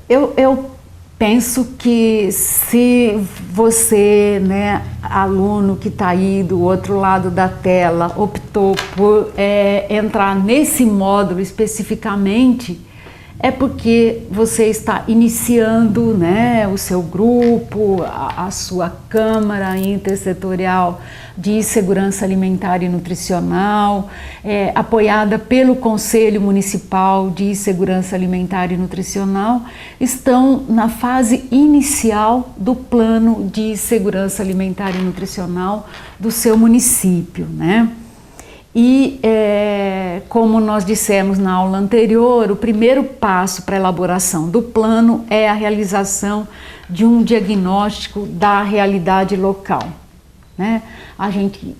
Eu penso que se você, né, aluno que está aí do outro lado da tela, optou por entrar nesse módulo especificamente, é porque você está iniciando, né, o seu grupo, a sua Câmara Intersetorial de Segurança Alimentar e Nutricional, apoiada pelo Conselho Municipal de Segurança Alimentar e Nutricional, estão na fase inicial do plano de segurança alimentar e nutricional do seu município, né? E, como nós dissemos na aula anterior, o primeiro passo para a elaboração do plano é a realização de um diagnóstico da realidade local, né? A gente,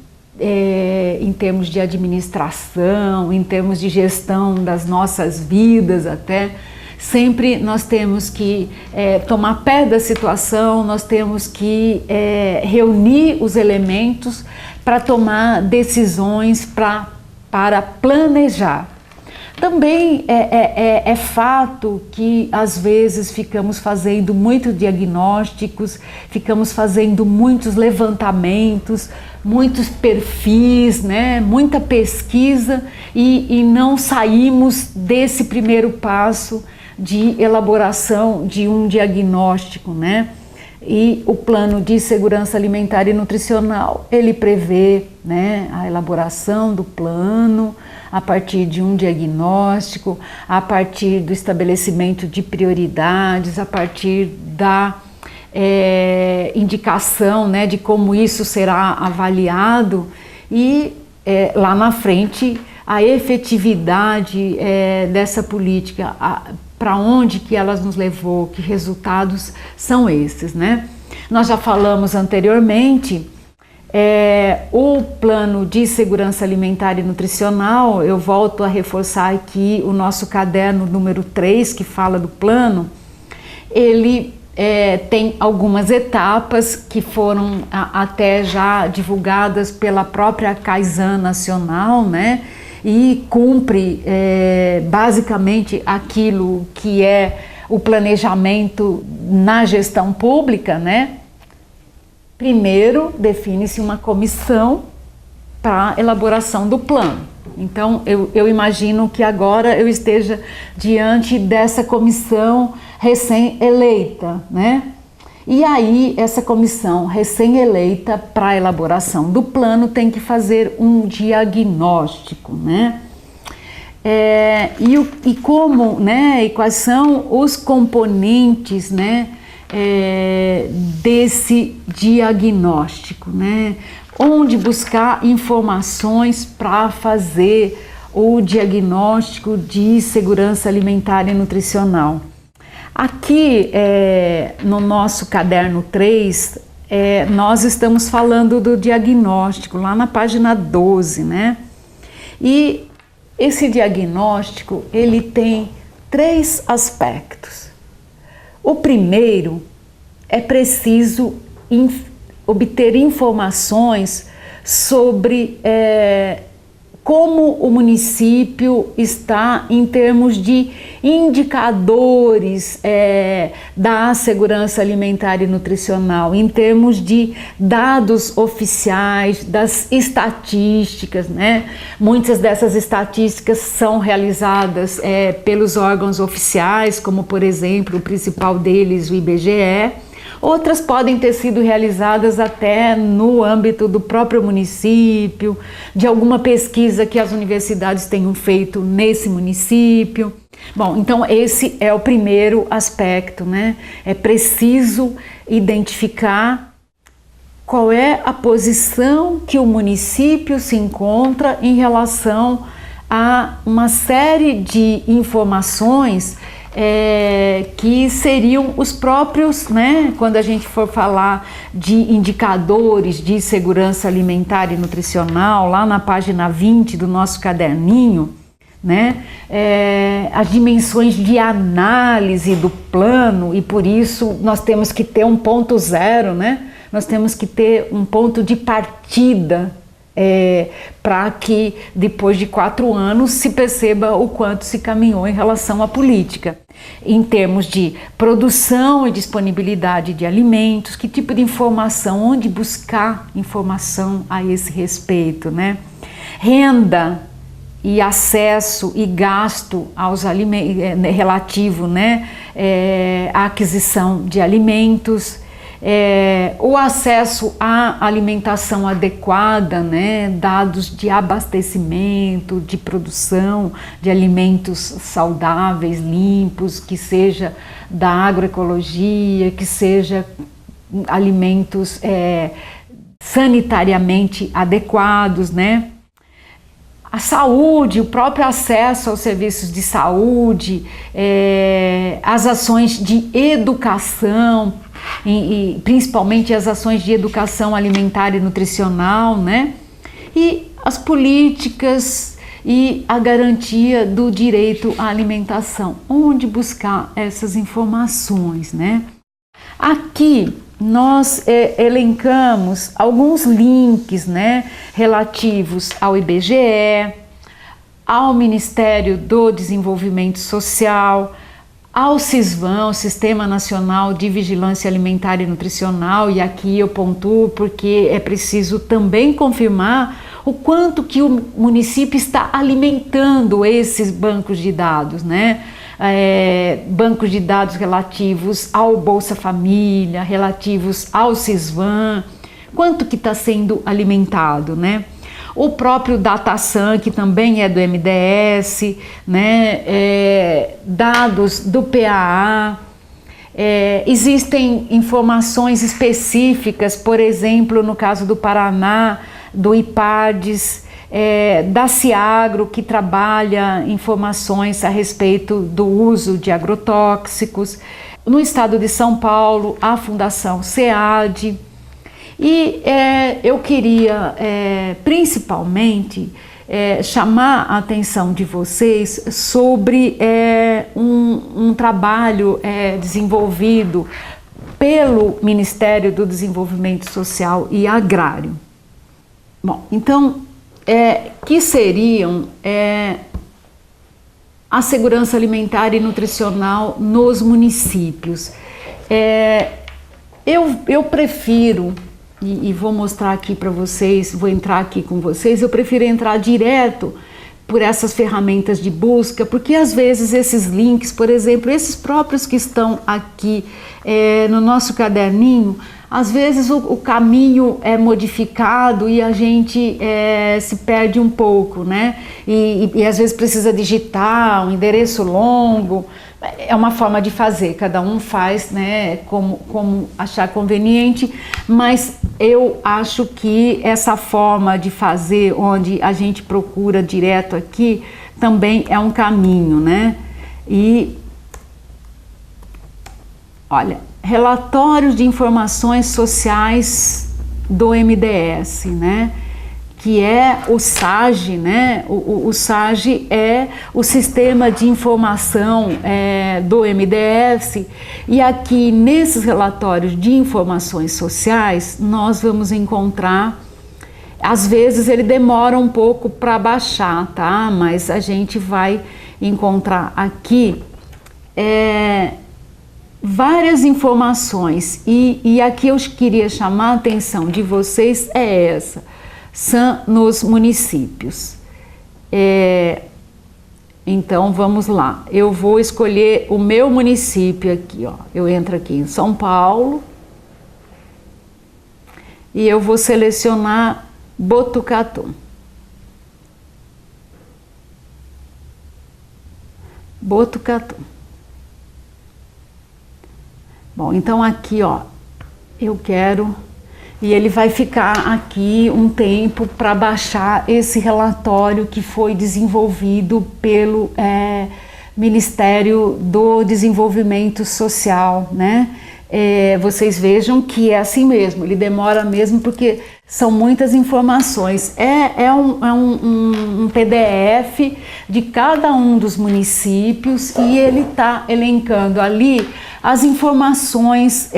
em termos de administração, em termos de gestão das nossas vidas até, sempre nós temos que tomar pé da situação, nós temos que reunir os elementos para tomar decisões, para planejar. Também é fato que às vezes ficamos fazendo muitos diagnósticos, ficamos fazendo muitos levantamentos, muitos perfis, né? Muita pesquisa e não saímos desse primeiro passo de elaboração de um diagnóstico, né? E o plano de segurança alimentar e nutricional, ele prevê, né, a elaboração do plano a partir de um diagnóstico, a partir do estabelecimento de prioridades, a partir da indicação, né, de como isso será avaliado e lá na frente a efetividade dessa política, para onde que elas nos levou, que resultados são esses, né? Nós já falamos anteriormente, o plano de segurança alimentar e nutricional, eu volto a reforçar aqui o nosso caderno número 3, que fala do plano, ele tem algumas etapas que foram até já divulgadas pela própria Kaizen Nacional, né? E cumpre basicamente aquilo que é o planejamento na gestão pública, né? Primeiro, define-se uma comissão para elaboração do plano. Então, eu imagino que agora eu esteja diante dessa comissão recém-eleita, né? E aí, essa comissão recém-eleita para a elaboração do plano tem que fazer um diagnóstico, né? E como, né? E quais são os componentes, né? Desse diagnóstico, né? Onde buscar informações para fazer o diagnóstico de segurança alimentar e nutricional. Aqui no nosso caderno 3, nós estamos falando do diagnóstico, lá na página 12, né? E esse diagnóstico, ele tem 3 aspectos. O primeiro, é preciso obter informações sobre como o município está em termos de indicadores da segurança alimentar e nutricional, em termos de dados oficiais, das estatísticas, né? Muitas dessas estatísticas são realizadas pelos órgãos oficiais, como por exemplo o principal deles, o IBGE. Outras podem ter sido realizadas até no âmbito do próprio município, de alguma pesquisa que as universidades tenham feito nesse município. Bom, então esse é o primeiro aspecto, né? É preciso identificar qual é a posição que o município se encontra em relação a uma série de informações que seriam os próprios, né, quando a gente for falar de indicadores de segurança alimentar e nutricional, lá na página 20 do nosso caderninho, né, as dimensões de análise do plano, e por isso nós temos que ter um ponto zero, né, nós temos que ter um ponto de partida para que depois de 4 anos se perceba o quanto se caminhou em relação à política, em termos de produção e disponibilidade de alimentos, que tipo de informação, onde buscar informação a esse respeito, né? Renda e acesso e gasto aos alimentos, relativo, né, à aquisição de alimentos, o acesso à alimentação adequada, né, dados de abastecimento, de produção de alimentos saudáveis, limpos, que seja da agroecologia, que seja alimentos sanitariamente adequados, né? A saúde, o próprio acesso aos serviços de saúde, as ações de educação, e principalmente as ações de educação alimentar e nutricional, né? E as políticas e a garantia do direito à alimentação. Onde buscar essas informações, né? Aqui nós elencamos alguns links, né, relativos ao IBGE, ao Ministério do Desenvolvimento Social, ao SISVAN, o Sistema Nacional de Vigilância Alimentar e Nutricional, e aqui eu pontuo porque é preciso também confirmar o quanto que o município está alimentando esses bancos de dados, né? Bancos de dados relativos ao Bolsa Família, relativos ao SISVAN, quanto que está sendo alimentado, né? O próprio DataSan, que também é do MDS, né? Dados do PAA, existem informações específicas, por exemplo, no caso do Paraná, do IPADES, da Ciagro, que trabalha informações a respeito do uso de agrotóxicos. No estado de São Paulo, a Fundação SEAD. E eu queria principalmente chamar a atenção de vocês sobre um trabalho desenvolvido pelo Ministério do Desenvolvimento Social e Agrário. Bom, então, que seriam a segurança alimentar e nutricional nos municípios. Eu prefiro, e vou mostrar aqui para vocês, vou entrar aqui com vocês, eu prefiro entrar direto por essas ferramentas de busca, porque às vezes esses links, por exemplo, esses próprios que estão aqui no nosso caderninho, às vezes o caminho é modificado e a gente se perde um pouco, né? E às vezes precisa digitar um endereço longo. É uma forma de fazer, cada um faz, né, como achar conveniente, mas eu acho que essa forma de fazer, onde a gente procura direto aqui, também é um caminho, né? E olha, relatórios de informações sociais do MDS, né? Que é o SAGE, né? O SAGE é o Sistema de Informação do MDS, e aqui nesses relatórios de informações sociais nós vamos encontrar, às vezes ele demora um pouco para baixar, tá? Mas a gente vai encontrar aqui várias informações, e aqui eu queria chamar a atenção de vocês essa. São nos municípios. Então vamos lá, eu vou escolher o meu município aqui, ó. Eu entro aqui em São Paulo e eu vou selecionar Botucatu. Botucatu. Bom, então aqui, ó, eu quero. E ele vai ficar aqui um tempo para baixar esse relatório que foi desenvolvido pelo Ministério do Desenvolvimento Social, né? vocês vejam que é assim mesmo, ele demora mesmo porque são muitas informações. É um PDF de cada um dos municípios e ele está elencando ali as informações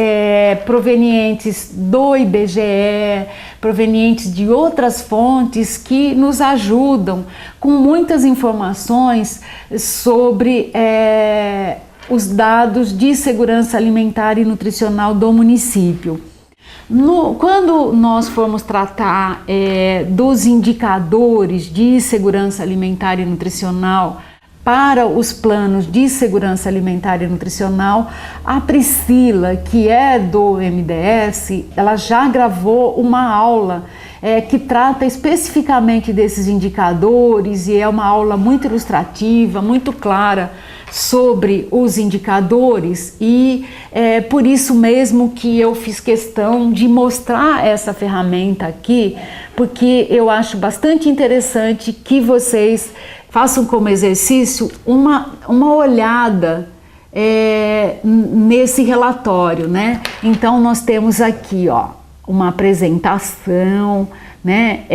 provenientes do IBGE, provenientes de outras fontes que nos ajudam com muitas informações sobre os dados de segurança alimentar e nutricional do município. Quando nós formos tratar dos indicadores de segurança alimentar e nutricional para os planos de segurança alimentar e nutricional, a Priscila, que é do MDS, ela já gravou uma aula que trata especificamente desses indicadores e é uma aula muito ilustrativa, muito clara sobre os indicadores e por isso mesmo que eu fiz questão de mostrar essa ferramenta aqui, porque eu acho bastante interessante que vocês façam como exercício uma olhada nesse relatório, né? Então nós temos aqui, uma apresentação, né?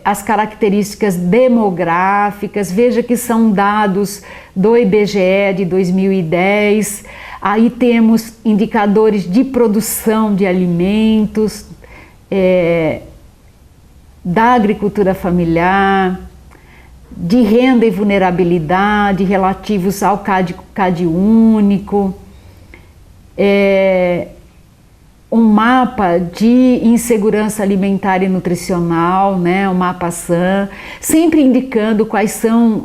As características demográficas, veja que são dados do IBGE de 2010, aí temos indicadores de produção de alimentos, da agricultura familiar, de renda e vulnerabilidade relativos ao CAD único, um mapa de insegurança alimentar e nutricional, né, o mapa SAN, sempre indicando quais são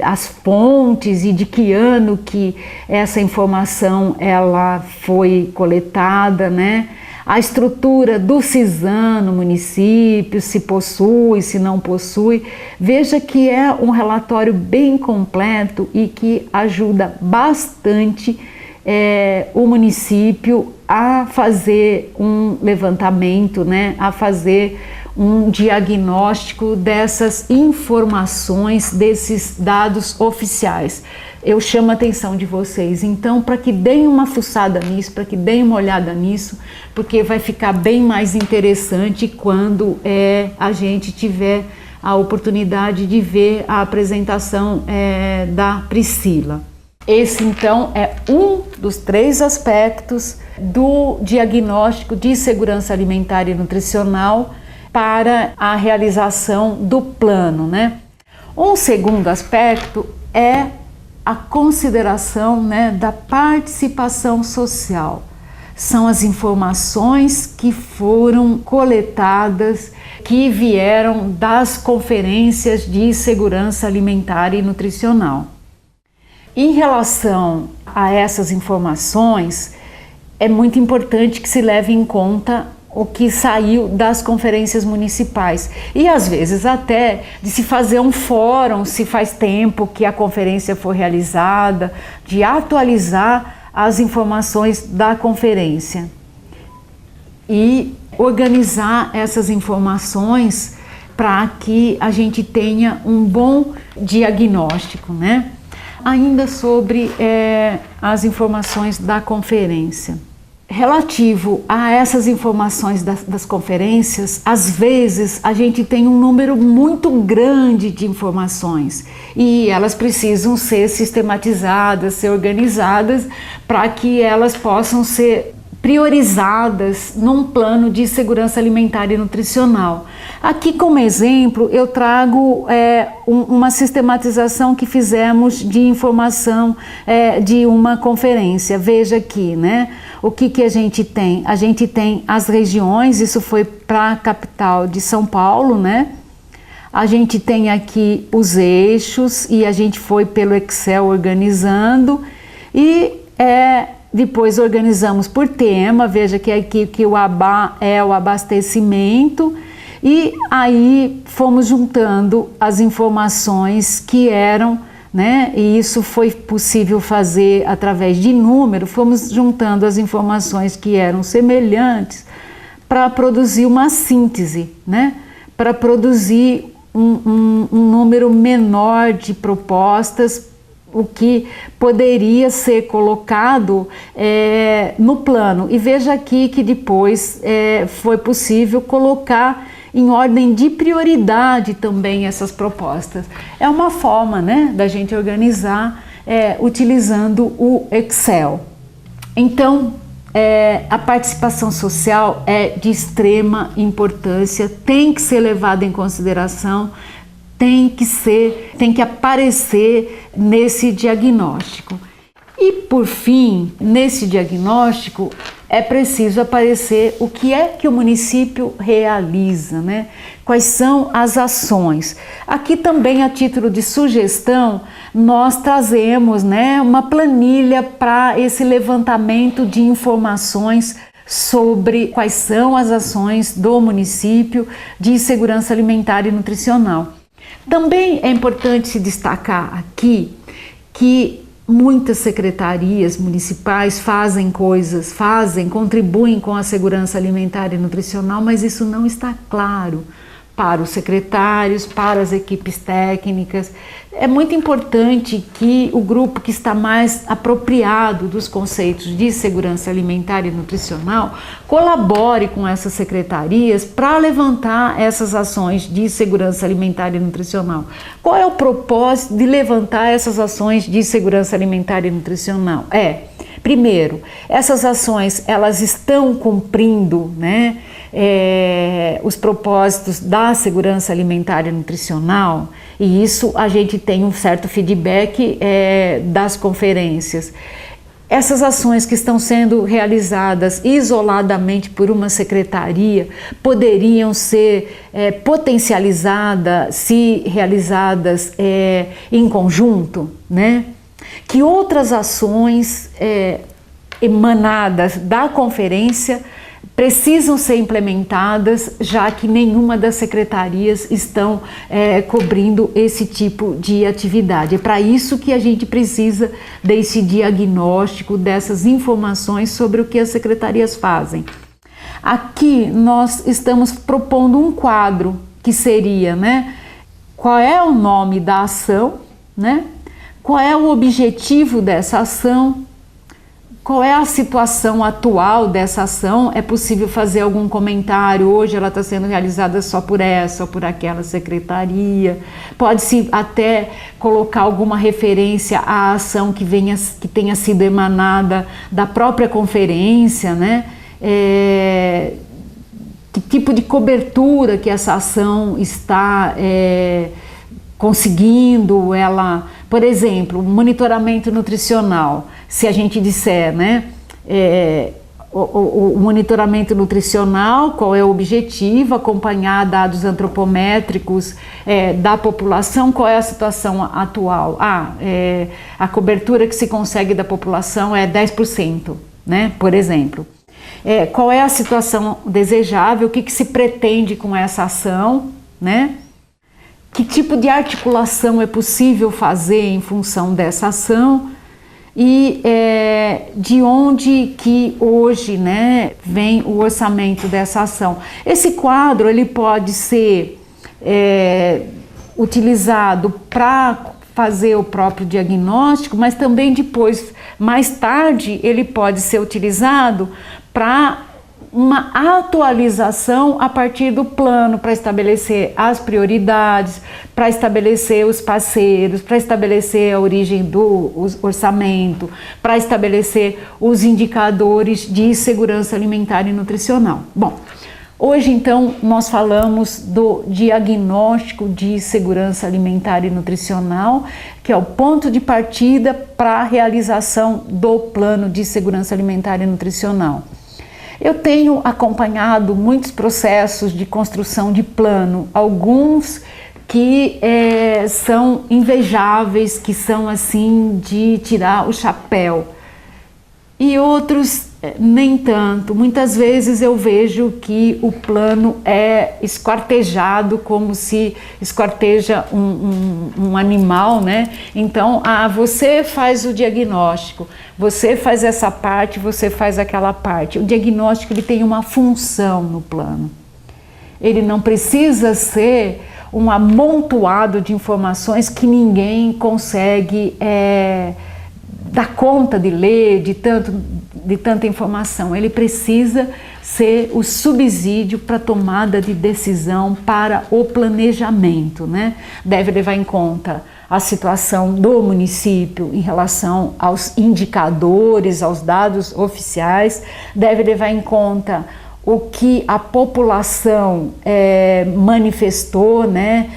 as fontes e de que ano que essa informação ela foi coletada, né? A estrutura do CISAM no município, se possui, se não possui. Veja que é um relatório bem completo e que ajuda bastante o município a fazer um levantamento, né, a fazer um diagnóstico dessas informações, desses dados oficiais. Eu chamo a atenção de vocês, então, para que deem uma fuçada nisso, para que deem uma olhada nisso, porque vai ficar bem mais interessante quando a gente tiver a oportunidade de ver a apresentação da Priscila. Esse, então, é um dos 3 aspectos do diagnóstico de segurança alimentar e nutricional para a realização do plano, né? Um segundo aspecto é a consideração, né, da participação social. São as informações que foram coletadas, que vieram das conferências de segurança alimentar e nutricional. Em relação a essas informações, é muito importante que se leve em conta o que saiu das conferências municipais e às vezes até de se fazer um fórum, se faz tempo que a conferência foi realizada, de atualizar as informações da conferência e organizar essas informações para que a gente tenha um bom diagnóstico, né? Ainda sobre as informações da conferência. Relativo a essas informações das conferências, às vezes a gente tem um número muito grande de informações e elas precisam ser sistematizadas, ser organizadas para que elas possam ser priorizadas num plano de segurança alimentar e nutricional. Aqui como exemplo eu trago uma sistematização que fizemos de informação de uma conferência. Veja aqui, né? O que a gente tem? A gente tem as regiões, isso foi para a capital de São Paulo, né? A gente tem aqui os eixos e a gente foi pelo Excel organizando e depois organizamos por tema. Veja que aqui que o ABA é o abastecimento e aí fomos juntando as informações que eram, né? E isso foi possível fazer através de número, fomos juntando as informações que eram semelhantes para produzir uma síntese, né? Para produzir um número menor de propostas, o que poderia ser colocado no plano. E veja aqui que depois foi possível colocar em ordem de prioridade também essas propostas. É uma forma, né, da gente organizar utilizando o Excel. Então, a participação social é de extrema importância, tem que ser levada em consideração, tem que aparecer nesse diagnóstico. E por fim, nesse diagnóstico é preciso aparecer o que é que o município realiza, né? Quais são as ações. Aqui também, a título de sugestão, nós trazemos, né, uma planilha para esse levantamento de informações sobre quais são as ações do município de segurança alimentar e nutricional. Também é importante se destacar aqui que muitas secretarias municipais contribuem com a segurança alimentar e nutricional, mas isso não está claro para os secretários, para as equipes técnicas. É muito importante que o grupo que está mais apropriado dos conceitos de segurança alimentar e nutricional colabore com essas secretarias para levantar essas ações de segurança alimentar e nutricional. Qual é o propósito de levantar essas ações de segurança alimentar e nutricional? Primeiro, essas ações elas estão cumprindo, né, os propósitos da segurança alimentar e nutricional, e isso a gente tem um certo feedback das conferências. Essas ações que estão sendo realizadas isoladamente por uma secretaria poderiam ser potencializadas se realizadas em conjunto, né? Que outras ações emanadas da conferência precisam ser implementadas, já que nenhuma das secretarias estão cobrindo esse tipo de atividade. É para isso que a gente precisa desse diagnóstico, dessas informações sobre o que as secretarias fazem. Aqui nós estamos propondo um quadro que seria, né, qual é o nome da ação, né? Qual é o objetivo dessa ação? Qual é a situação atual dessa ação? É possível fazer algum comentário? Hoje ela está sendo realizada só por essa ou por aquela secretaria. Pode-se até colocar alguma referência à ação que tenha sido emanada da própria conferência, né? Que tipo de cobertura que essa ação está conseguindo? Por exemplo, monitoramento nutricional. Se a gente disser, né, o monitoramento nutricional, qual é o objetivo, acompanhar dados antropométricos da população, qual é a situação atual? A cobertura que se consegue da população é 10%, né, por exemplo. Qual é a situação desejável, o que se pretende com essa ação, né? Que tipo de articulação é possível fazer em função dessa ação e de onde que hoje, né, vem o orçamento dessa ação. Esse quadro ele pode ser utilizado para fazer o próprio diagnóstico, mas também depois, mais tarde, ele pode ser utilizado para uma atualização a partir do plano, para estabelecer as prioridades, para estabelecer os parceiros, para estabelecer a origem do orçamento, para estabelecer os indicadores de segurança alimentar e nutricional. Bom, hoje então nós falamos do diagnóstico de segurança alimentar e nutricional, que é o ponto de partida para a realização do plano de segurança alimentar e nutricional. Eu tenho acompanhado muitos processos de construção de plano, alguns que são invejáveis, que são assim de tirar o chapéu, e outros nem tanto. Muitas vezes eu vejo que o plano é esquartejado como se esquarteja um animal, né? Então, você faz o diagnóstico, você faz essa parte, você faz aquela parte. O diagnóstico ele tem uma função no plano. Ele não precisa ser um amontoado de informações que ninguém consegue dar conta de ler, de tanta informação. Ele precisa ser o subsídio para a tomada de decisão, para o planejamento, né? Deve levar em conta a situação do município em relação aos indicadores, aos dados oficiais, deve levar em conta o que a população manifestou, né?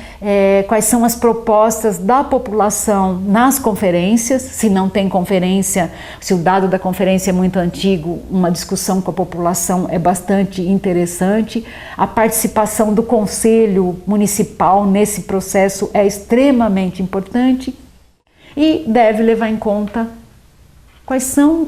Quais são as propostas da população nas conferências, se não tem conferência, se o dado da conferência é muito antigo, uma discussão com a população é bastante interessante. A participação do Conselho Municipal nesse processo é extremamente importante e deve levar em conta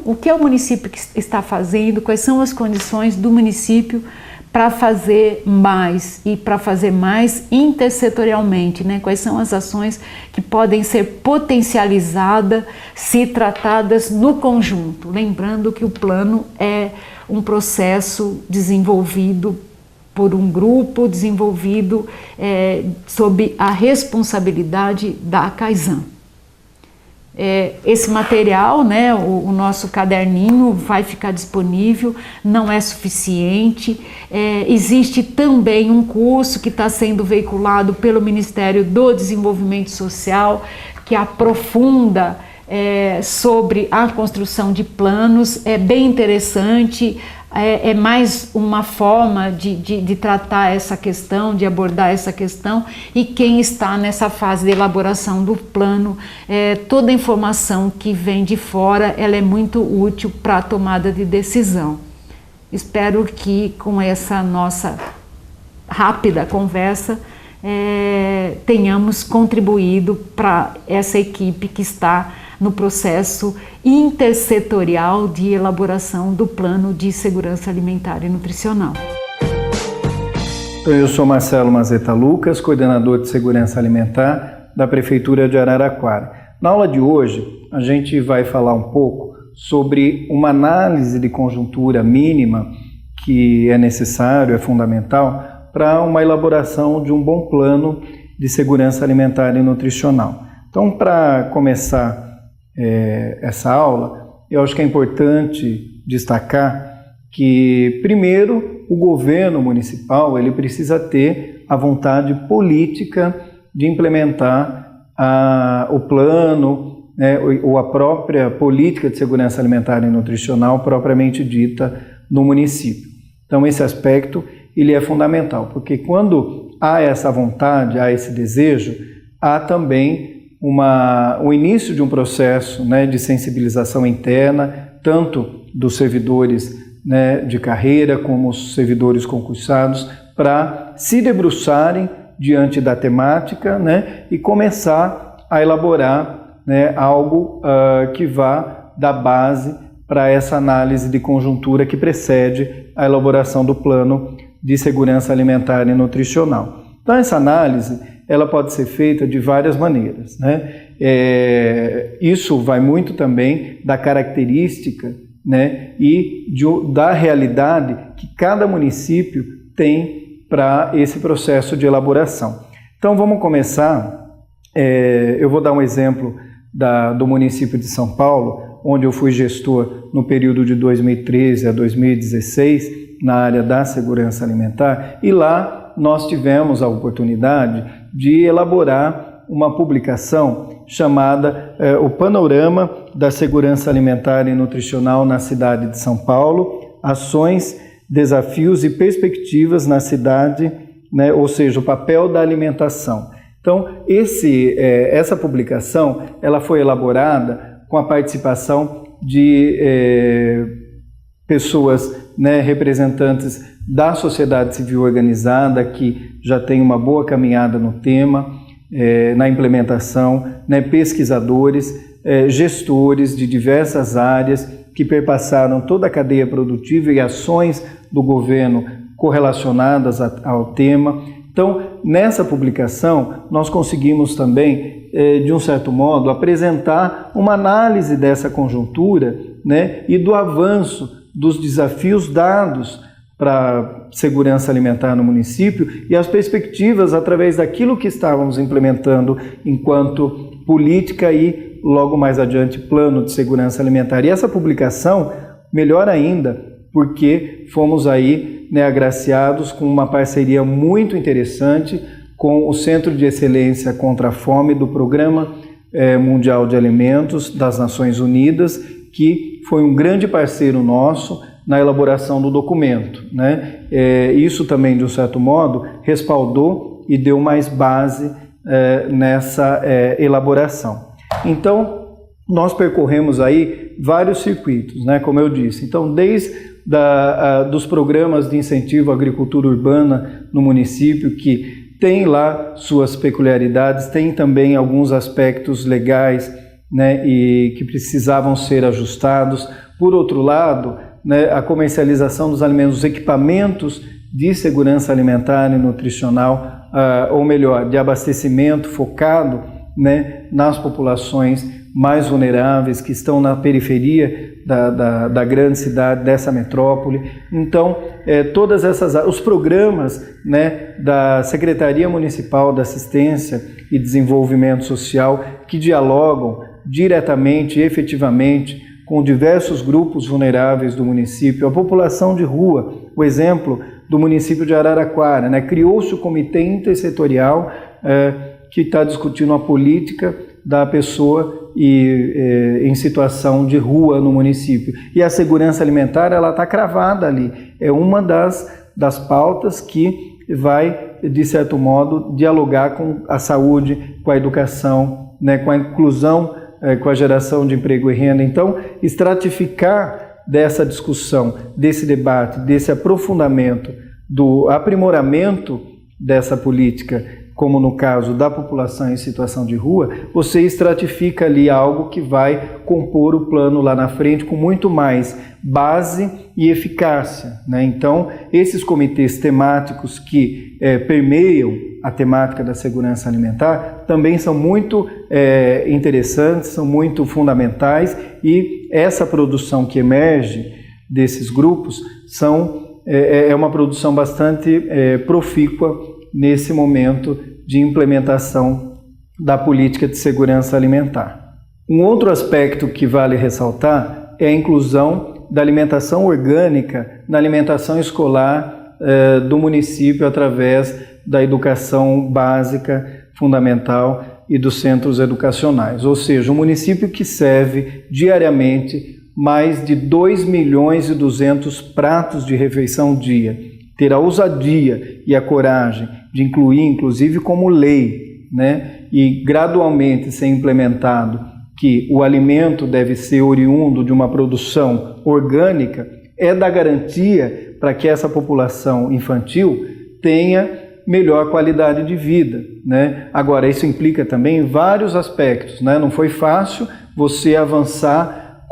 o que o município está fazendo, quais são as condições do município para fazer mais e para fazer mais intersetorialmente, né? Quais são as ações que podem ser potencializadas se tratadas no conjunto. Lembrando que o plano é um processo desenvolvido por um grupo, desenvolvido sob a responsabilidade da CAISAN. Esse material, né, o nosso caderninho vai ficar disponível, não é suficiente. Existe também um curso que está sendo veiculado pelo Ministério do Desenvolvimento Social, que aprofunda sobre a construção de planos, é bem interessante. É mais uma forma de tratar essa questão, de abordar essa questão, e quem está nessa fase de elaboração do plano, toda a informação que vem de fora, ela é muito útil para a tomada de decisão. Espero que com essa nossa rápida conversa tenhamos contribuído para essa equipe que está no processo intersetorial de elaboração do Plano de Segurança Alimentar e Nutricional. Eu sou Marcelo Mazeta Lucas, coordenador de Segurança Alimentar da Prefeitura de Araraquara. Na aula de hoje, a gente vai falar um pouco sobre uma análise de conjuntura mínima que é necessário, é fundamental, para uma elaboração de um bom plano de segurança alimentar e nutricional. Então, para começar essa aula, eu acho que é importante destacar que, primeiro, o governo municipal ele precisa ter a vontade política de implementar o plano, né, ou a própria política de segurança alimentar e nutricional propriamente dita no município. Então, esse aspecto ele é fundamental, porque quando há essa vontade, há esse desejo, há também o início de um processo, né, de sensibilização interna, tanto dos servidores, né, de carreira como os servidores concursados, para se debruçarem diante da temática, né, e começar a elaborar, né, algo que vá dar base para essa análise de conjuntura que precede a elaboração do plano de segurança alimentar e nutricional. Então, essa análise ela pode ser feita de várias maneiras, né? Isso vai muito também da característica, né, e da realidade que cada município tem para esse processo de elaboração. Então vamos começar, eu vou dar um exemplo do município de São Paulo, onde eu fui gestor no período de 2013 a 2016, na área da segurança alimentar, e lá nós tivemos a oportunidade de elaborar uma publicação chamada O Panorama da Segurança Alimentar e Nutricional na cidade de São Paulo, Ações, Desafios e Perspectivas na cidade, né, ou seja, o papel da alimentação. Então, essa publicação ela foi elaborada com a participação de pessoas, né, representantes da sociedade civil organizada, que já tem uma boa caminhada no tema, na implementação, né, pesquisadores, gestores de diversas áreas que perpassaram toda a cadeia produtiva e ações do governo correlacionadas ao tema. Então, nessa publicação, nós conseguimos também, de um certo modo, apresentar uma análise dessa conjuntura, né, e do avanço dos desafios dados para segurança alimentar no município e as perspectivas através daquilo que estávamos implementando enquanto política e, logo mais adiante, plano de segurança alimentar. E essa publicação, melhor ainda, porque fomos aí, né, agraciados com uma parceria muito interessante com o Centro de Excelência contra a Fome do Programa Mundial de Alimentos das Nações Unidas, que foi um grande parceiro nosso na elaboração do documento, né? Isso também, de um certo modo, respaldou e deu mais base nessa elaboração. Então, nós percorremos aí vários circuitos, né? Como eu disse. Então, desde dos programas de incentivo à agricultura urbana no município, que tem lá suas peculiaridades, tem também alguns aspectos legais, né, e que precisavam ser ajustados. Por outro lado, né, a comercialização dos alimentos, os equipamentos de segurança alimentar e nutricional, ou melhor, de abastecimento focado, né, nas populações mais vulneráveis que estão na periferia da grande cidade, dessa metrópole. Então, todas os programas, né, da Secretaria Municipal da Assistência e Desenvolvimento Social, que dialogam diretamente e efetivamente com diversos grupos vulneráveis do município, a população de rua, o exemplo do município de Araraquara, né? Criou-se o Comitê Intersetorial que está discutindo a política da pessoa em situação de rua no município. E a segurança alimentar, ela está cravada ali. É uma das pautas que vai, de certo modo, dialogar com a saúde, com a educação, né? Com a inclusão, com a geração de emprego e renda. Então, estratificar dessa discussão, desse debate, desse aprofundamento, do aprimoramento dessa política, como no caso da população em situação de rua, você estratifica ali algo que vai compor o plano lá na frente com muito mais base e eficácia, né? Então, esses comitês temáticos que permeiam a temática da segurança alimentar também são muito interessantes, são muito fundamentais, e essa produção que emerge desses grupos é uma produção bastante profícua nesse momento de implementação da política de segurança alimentar. Um outro aspecto que vale ressaltar é a inclusão da alimentação orgânica na alimentação escolar do município através da educação básica, fundamental e dos centros educacionais. Ou seja, um município que serve diariamente mais de 2.200.000 pratos de refeição dia, ter a ousadia e a coragem de incluir, inclusive como lei, né, e gradualmente ser implementado que o alimento deve ser oriundo de uma produção orgânica, é da garantia para que essa população infantil tenha melhor qualidade de vida, né? Agora, isso implica também vários aspectos, né? Não foi fácil você avançar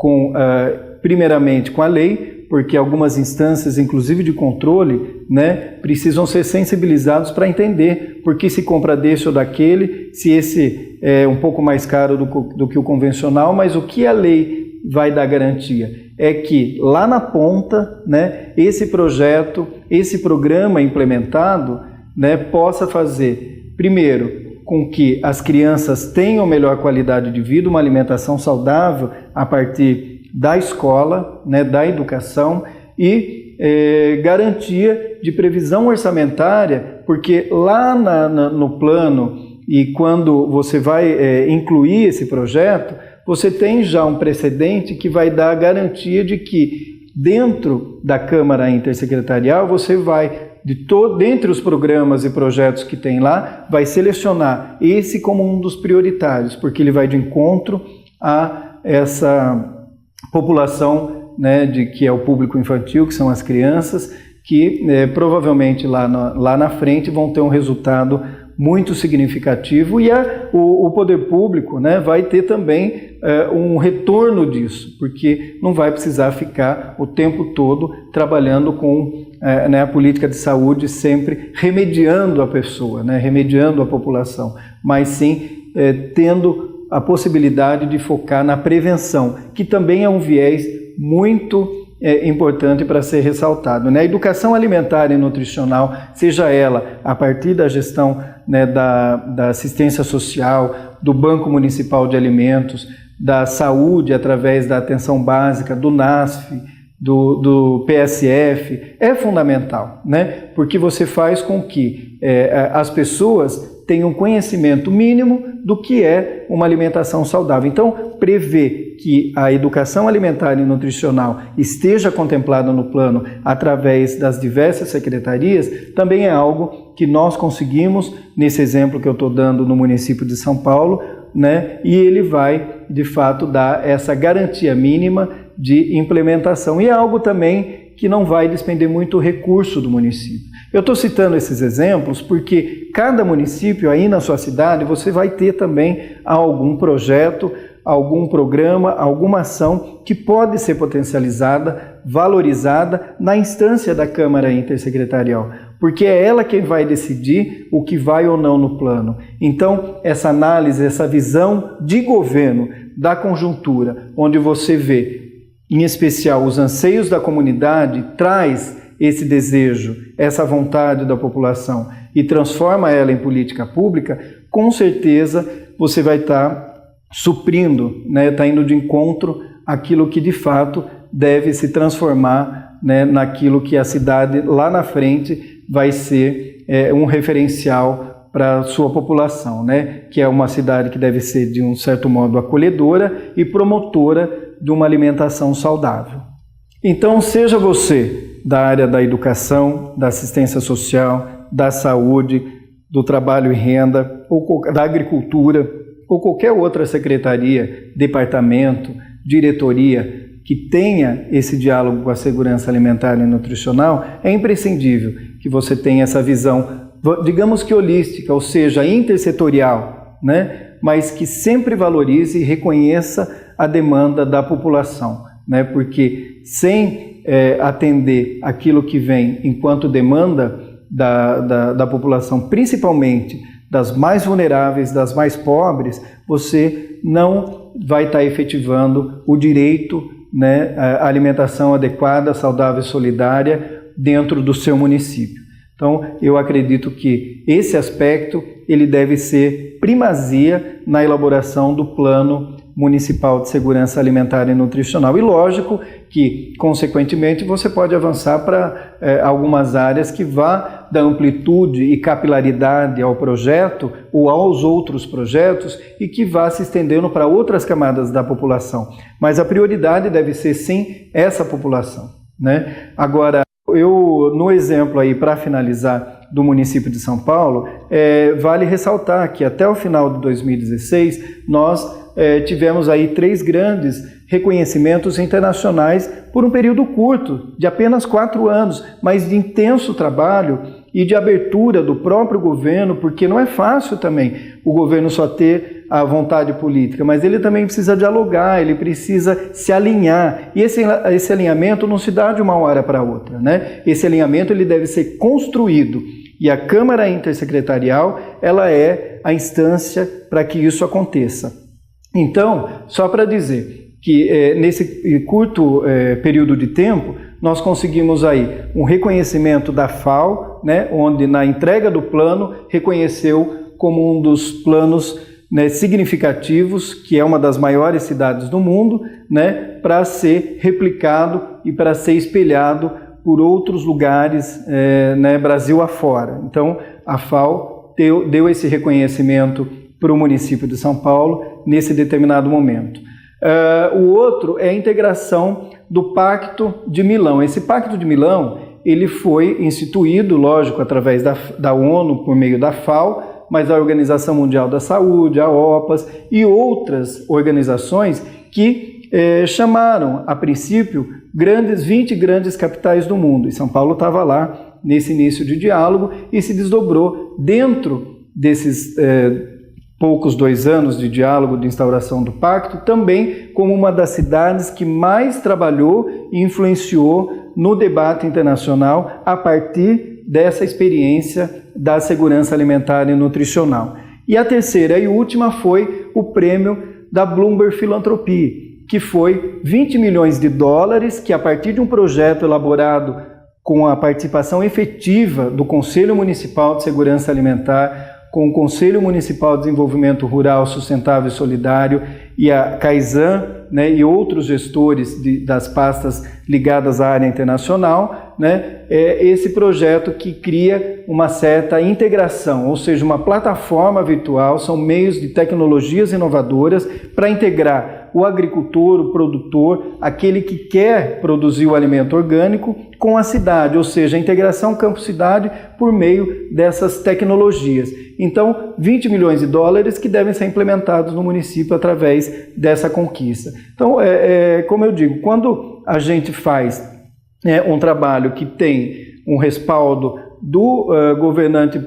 primeiramente com a lei, porque algumas instâncias, inclusive de controle, né, precisam ser sensibilizados para entender por que se compra desse ou daquele, se esse é um pouco mais caro do que o convencional, mas o que a lei vai dar garantia é que lá na ponta, né, esse projeto, esse programa implementado, né, possa fazer, primeiro, com que as crianças tenham melhor qualidade de vida, uma alimentação saudável a partir da escola, né, da educação, e garantia de previsão orçamentária, porque lá no plano, e quando você vai incluir esse projeto, você tem já um precedente que vai dar a garantia de que dentro da Câmara Intersecretarial você vai, dentre os programas e projetos que tem lá, vai selecionar esse como um dos prioritários, porque ele vai de encontro a essa população, né, que é o público infantil, que são as crianças, que provavelmente lá na frente vão ter um resultado muito significativo, e o poder público, né, vai ter também um retorno disso, porque não vai precisar ficar o tempo todo trabalhando com a política de saúde sempre remediando a pessoa, né, remediando a população, mas sim tendo a possibilidade de focar na prevenção, que também é um viés muito importante para ser ressaltado, né? A educação alimentar e nutricional, seja ela a partir da gestão, né, da assistência social, do Banco Municipal de Alimentos, da saúde através da atenção básica, do NASF, do PSF, é fundamental, né? Porque você faz com que as pessoas tenham conhecimento mínimo do que é uma alimentação saudável. Então, prever que a educação alimentar e nutricional esteja contemplada no plano através das diversas secretarias também é algo que nós conseguimos, nesse exemplo que eu estou dando no município de São Paulo, né? E ele vai, de fato, dar essa garantia mínima de implementação. E é algo também que não vai despender muito recurso do município. Eu estou citando esses exemplos porque cada município aí na sua cidade você vai ter também algum projeto, algum programa, alguma ação que pode ser potencializada, valorizada na instância da Câmara Intersecretarial, porque é ela quem vai decidir o que vai ou não no plano. Então, essa análise, essa visão de governo da conjuntura, onde você vê, em especial, os anseios da comunidade, traz esse desejo, essa vontade da população e transforma ela em política pública, com certeza você vai estar suprindo, né, está indo de encontro àquilo que de fato deve se transformar, né, naquilo que a cidade lá na frente vai ser um referencial para a sua população, né, que é uma cidade que deve ser de um certo modo acolhedora e promotora de uma alimentação saudável. Então, seja você da área da educação, da assistência social, da saúde, do trabalho e renda, ou da agricultura, ou qualquer outra secretaria, departamento, diretoria que tenha esse diálogo com a segurança alimentar e nutricional, é imprescindível que você tenha essa visão, digamos que holística, ou seja, intersetorial, né? Mas que sempre valorize e reconheça a demanda da população, né? Porque sem atender aquilo que vem enquanto demanda da população, principalmente das mais vulneráveis, das mais pobres, você não vai estar efetivando o direito, né, à alimentação adequada, saudável e solidária dentro do seu município. Então, eu acredito que esse aspecto ele deve ser primazia na elaboração do Plano Municipal de Segurança Alimentar e Nutricional. E lógico que, consequentemente, você pode avançar para algumas áreas que vá dar amplitude e capilaridade ao projeto ou aos outros projetos e que vá se estendendo para outras camadas da população. Mas a prioridade deve ser, sim, essa população, né? Agora, no exemplo aí, para finalizar, do município de São Paulo, vale ressaltar que até o final de 2016, nós tivemos aí 3 grandes reconhecimentos internacionais por um período curto, de apenas 4 anos, mas de intenso trabalho e de abertura do próprio governo, porque não é fácil também o governo só ter a vontade política, mas ele também precisa dialogar, ele precisa se alinhar, e esse alinhamento não se dá de uma hora para outra, né? Esse alinhamento ele deve ser construído, e a Câmara Intersecretarial ela é a instância para que isso aconteça. Então, só para dizer que nesse curto período de tempo, nós conseguimos aí um reconhecimento da FAO, né, onde na entrega do plano reconheceu como um dos planos, né, significativos, que é uma das maiores cidades do mundo, né, para ser replicado e para ser espelhado por outros lugares, né, Brasil afora. Então, a FAO deu esse reconhecimento para o município de São Paulo nesse determinado momento. O outro é a integração do Pacto de Milão. Esse Pacto de Milão ele foi instituído, lógico, através da ONU, por meio da FAO, mas a Organização Mundial da Saúde, a OPAS e outras organizações que chamaram, a princípio, 20 grandes capitais do mundo. E São Paulo estava lá nesse início de diálogo e se desdobrou dentro desses poucos 2 anos de diálogo, de instauração do pacto, também como uma das cidades que mais trabalhou e influenciou no debate internacional a partir dessa experiência da segurança alimentar e nutricional. E a terceira e última foi o prêmio da Bloomberg Philanthropy, que foi 20 milhões de dólares, que a partir de um projeto elaborado com a participação efetiva do Conselho Municipal de Segurança Alimentar, com o Conselho Municipal de Desenvolvimento Rural Sustentável e Solidário e a Kaizen, né, e outros gestores das pastas ligadas à área internacional, né, esse projeto que cria uma certa integração, ou seja, uma plataforma virtual, são meios de tecnologias inovadoras para integrar o agricultor, o produtor, aquele que quer produzir o alimento orgânico com a cidade, ou seja, a integração campo-cidade por meio dessas tecnologias. Então, 20 milhões de dólares que devem ser implementados no município através dessa conquista. Então, como eu digo, quando a gente faz um trabalho que tem um respaldo do governante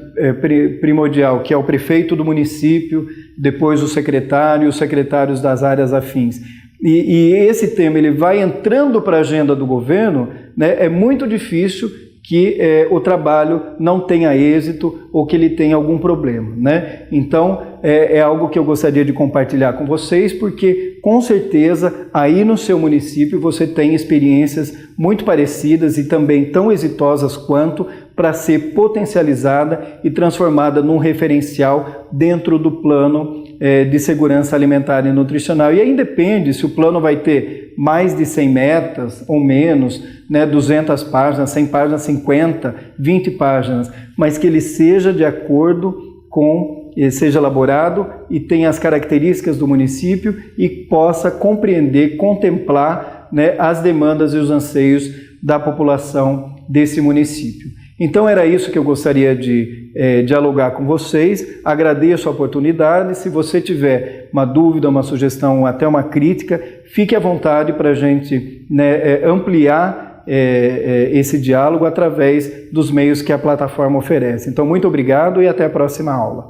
primordial, que é o prefeito do município, depois o secretário e os secretários das áreas afins, e esse tema ele vai entrando para a agenda do governo, né, é muito difícil que o trabalho não tenha êxito ou que ele tenha algum problema, né? Então, é algo que eu gostaria de compartilhar com vocês, porque, com certeza, aí no seu município você tem experiências muito parecidas e também tão exitosas quanto para ser potencializada e transformada num referencial dentro do plano de segurança alimentar e nutricional. E aí depende se o plano vai ter mais de 100 metas ou menos, né, 200 páginas, 100 páginas, 50, 20 páginas, mas que ele seja de acordo com, seja elaborado e tenha as características do município e possa compreender, contemplar, né, as demandas e os anseios da população desse município. Então era isso que eu gostaria de dialogar com vocês. Agradeço a oportunidade. Se você tiver uma dúvida, uma sugestão, até uma crítica, fique à vontade para a gente, né, ampliar esse diálogo através dos meios que a plataforma oferece. Então, muito obrigado e até a próxima aula.